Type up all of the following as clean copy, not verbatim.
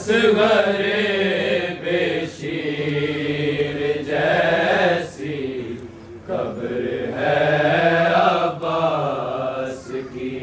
असगरे बेशीर जैसी कब्र है अब्बास की।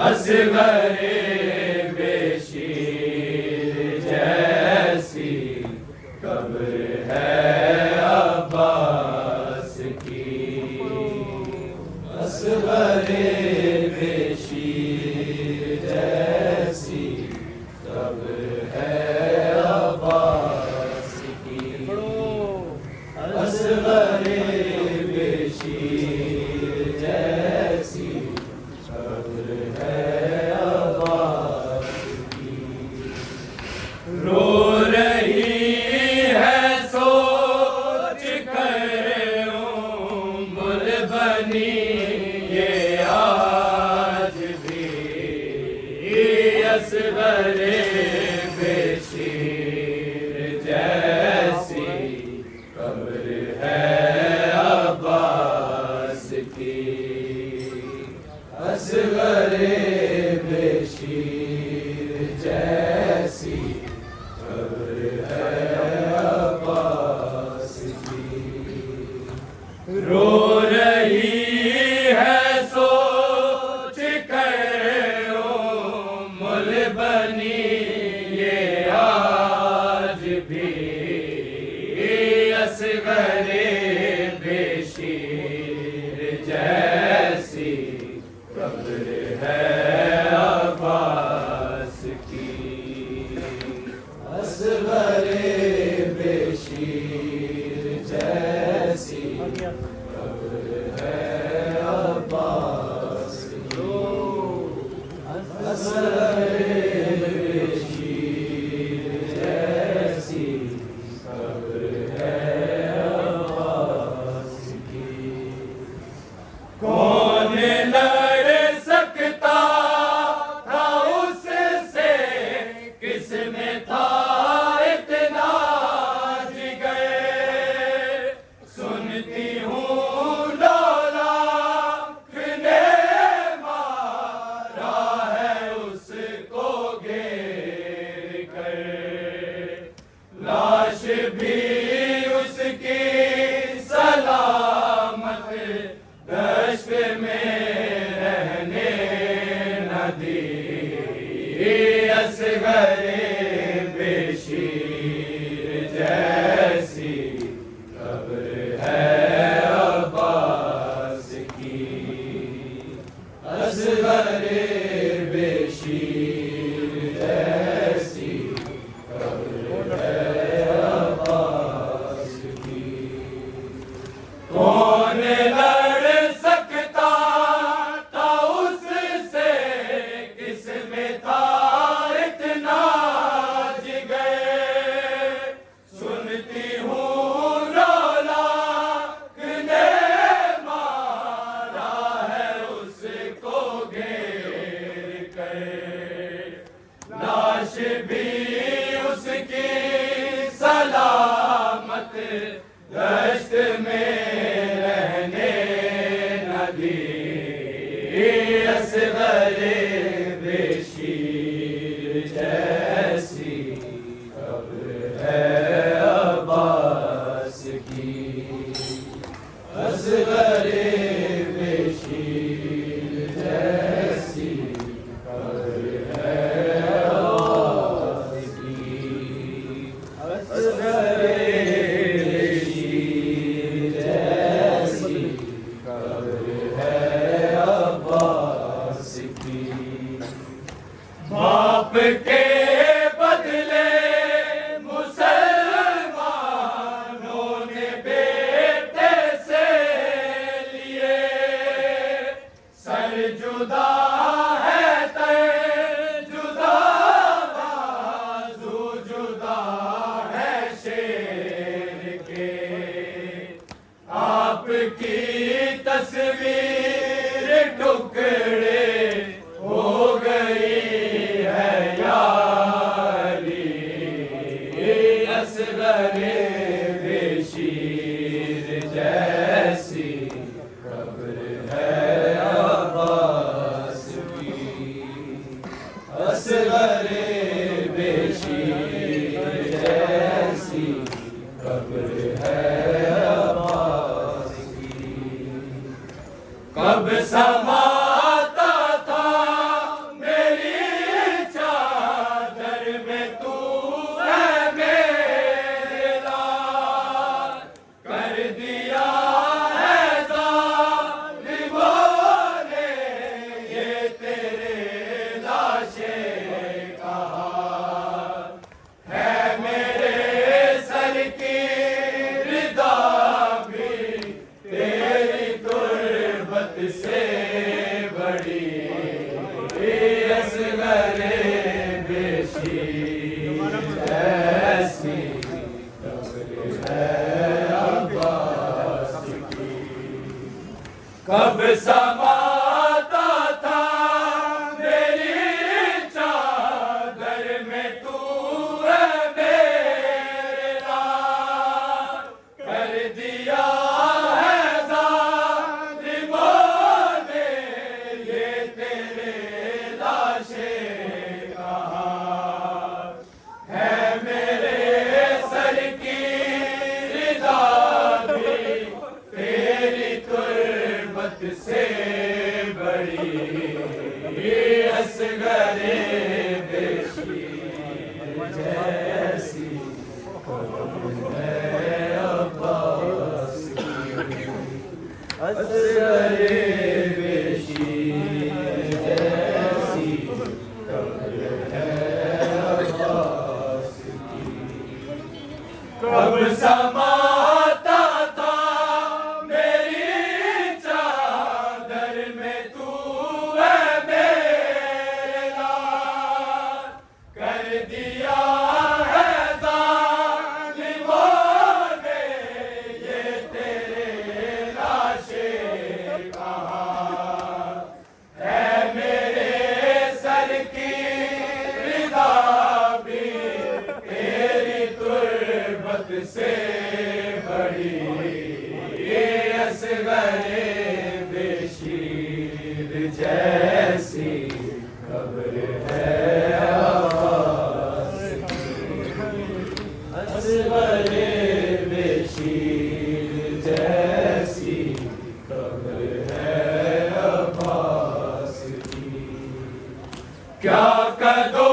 असगरे बेशीर जैसी कब्र है अब्बास की। असगरे बेशीर जैसी कब्र है अब्बास की। असगरे बेशीर जैसी कब्र है अब्बास की। रो रही है सोच कर उम्र बनी ये आज भी। असगरे बेशीर जैसी कब्र है अब्बास की। असगरे बेशीर जैसी कब्र है अब्बास की। रो रही है सोच कर उम्र बनी ये आज भी। असगरे बेशीर जैसी कब्र है अब्बास की। असगरे बेशीर जैसी कब्र है अब्बास की। असगरे बेशीर जैसी कब्र है अब्बास की। कौन लड़ सकता था उससे, किसमें था इतना जिगर। सुनती हूँ लाख ने मारा है उसको घेर कर। लाश भी उसकी सलामत दश्त में रहने न दी। असगरे बेशीर जैसी कब्र है अब्बास की। असगरे बेशीर जैसी कब्र है अब्बास की। कौन लड़ सकता था उससे, किसमें था इतना जिगर। सुनती हूँ लाख ने मारा है उसको घेर कर। लाश भी उसकी सलामत दश्त में रहने न दी। असगरे बेशीर जैसी कब्र है अब्बास की। असगरे बेशीर जैसी कब्र है अब्बास की। असगरे बेशीर जैसी कब्र है अब्बास की। बाप के बदले मुसलमानों ने बेटे से लिए। सर जुदा है तय जुदा, बाजू जुदा है शेर के। आपकी तस्वीर टुकड़े हो गई है यारी। असगरे बेशीर जैसी कब्र है अब्बास कब समाता था मेरी चादर में तू है मेरे लाल, कर दिया है जालिमों ने ये तेरे लाशें का हाल। है मेरे सर की रिदा भी तेरी तुर्बत से बड़ी, असगरे बेशीर ऐसी कब्र है अब्बास की। कब समाता था मेरी चादर में तू है मेरे लाल, कर दिया है जालिमों ने ये तेरे लाशें का हाल। है मेरे सर की रिदा भी तेरी तुर्बत से बड़ी, असगरे बेशीर जैसी कब्र है अब्बास की। असगरे बेशीर जैसी कब्र है अब्बास की। कब समाता था मेरी चादर में तू है मेरे लाल, कर दिया है जालिमों ने ये तेरे लाशें का हाल। है मेरे सर की रिदा भी तेरी तुर्बत से बड़ी, असगरे बेशीर जैसी कब्र है अब्बास की। असगरे बेशीर जैसी कब्र है अब्बास की। क्या कदो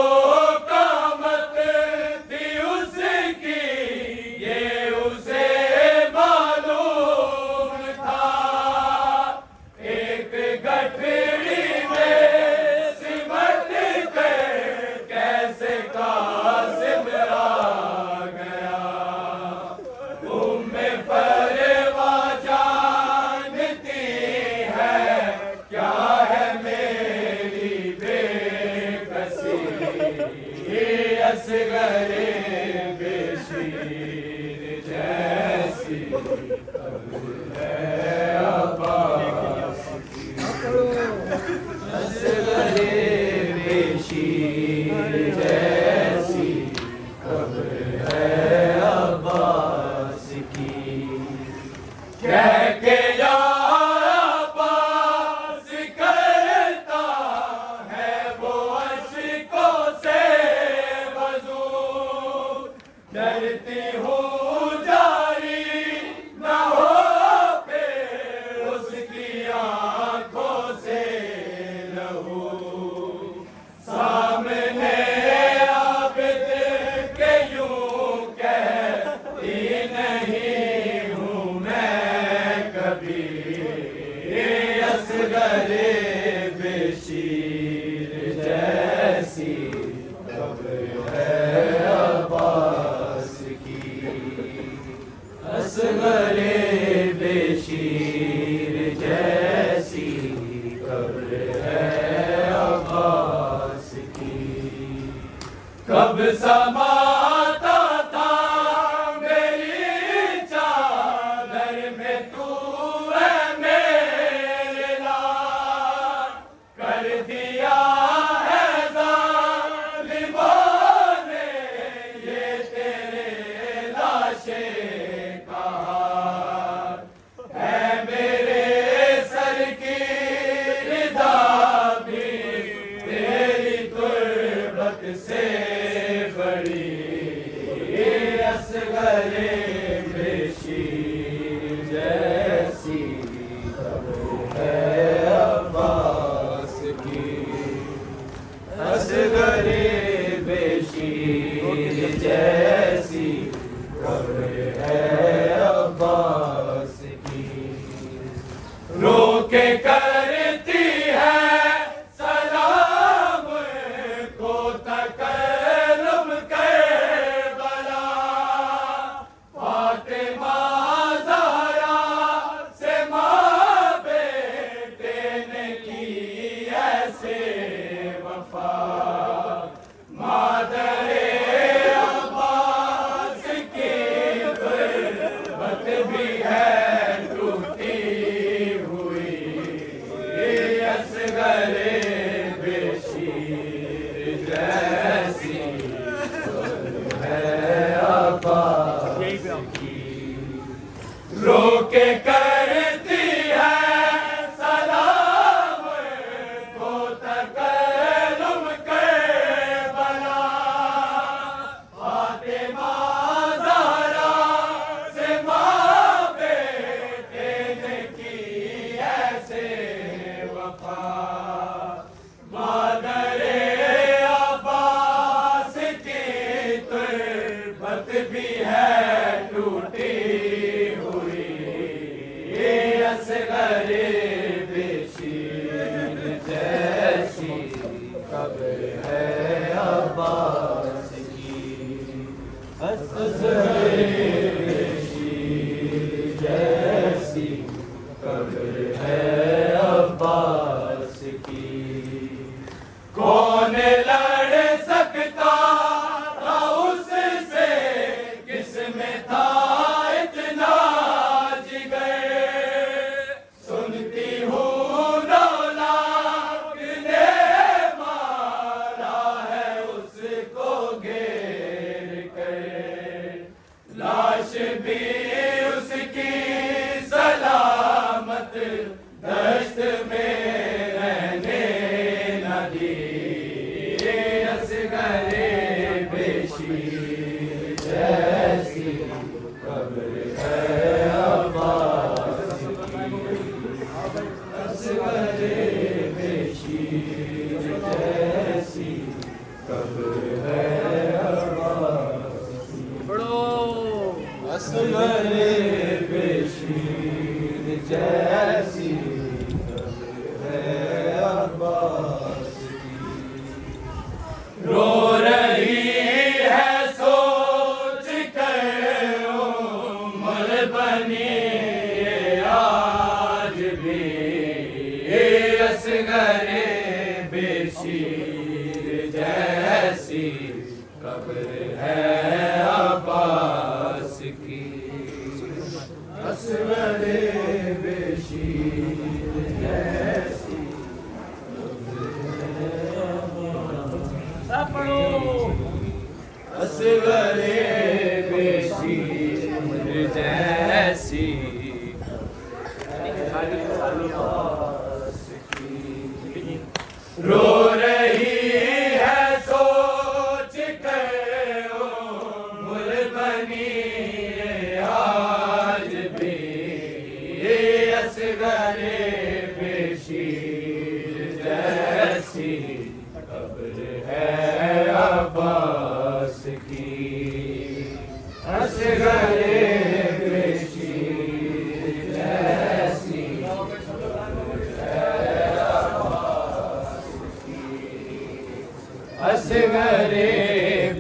कामत थी उसकी ये उसे मालूम था, एक गठड़ी में सिमट कर कैसे कासिम आ गया। उम्मे परवा जानती है क्या है मेरी बेकसी, असगरे बेशीर जैसी कब्र है अब्बास की। असगरे बेशीर जैसी कब्र है अब्बास की। कह के या अब्बास करता है वो अश्कों से वज़ू, डरती हूँ जारी न हो फिर उसकी आँखों से लहू। सामने आबिद के यूं कहती नहीं हूँ मैं कभी, असगरे बेशीर जैसी कब्र है अब्बास की। असगरे बेशीर जैसी कब्र है अब्बास की। कब समाता था मेरी चादर में तू है मेरे लाल, कर दिया है जालिमों ने ये तेरे लाशें का हाल। है मेरे सर की रिदा भी तेरी तुर्बत से बड़ी, असगरे बेशीर जैसी है अब्बास की। रोके करती है सलाम को तकल्लुम करबला। फातिमा ज़हरा से माँ बेटे ने की ऐसे वफा। मादरे अब्बास की तुर्बत भी है टूटी हुई। असगरे बेशीर जैसी कब्र है अब्बास की। असगरे बेशीर जैसी कब्र है अब्बास की। कौन लड़ सकता था उससे, किसमें था इतना जिगर। सुनती हूँ नौलाख ने मारा है उसको घेर कर। लाश भी उसकी सलामत दश्त में रहने न दी। असगरे बेशीर जैसी कब्र है अब्बास की। असगरे बेशीर जैसी कब्र है अब्बास की। असगरे बेशीर जैसी कब्र है अब्बास की। रो रही है सोच कर उम्र बनी आज भी। असगरे बेशीर जैसी कब्र है अब्बास की। असगरे बेशीर जैसी असगरे बेशीर जैसी अब्बास की। रो रही है सोच कर उम्र बनी आज भी। असगरे बेशीर जैसी कब्र है अब्बास की। असगरे बेशीर जैसी है अब्बास की। असगरे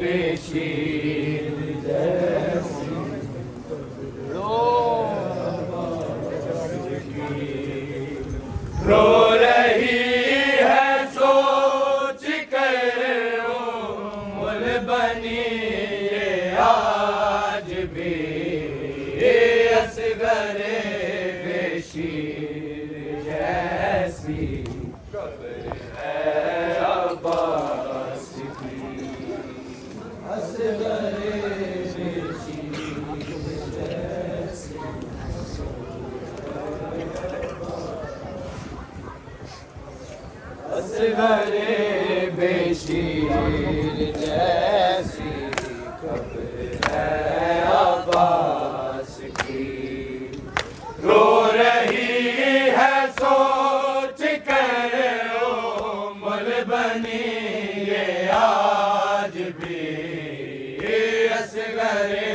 बेशीर जैसी रो रही है सोच कर उम्र बनी आज भी। असगरे बेशीर जैसी कब्र है अब्बास की। असगरे बेशीर जैसी असगरे बेशीर जैसी कब्र है अब्बास की। रो रही है सोच कर उम्र बनी आज भी। असगरे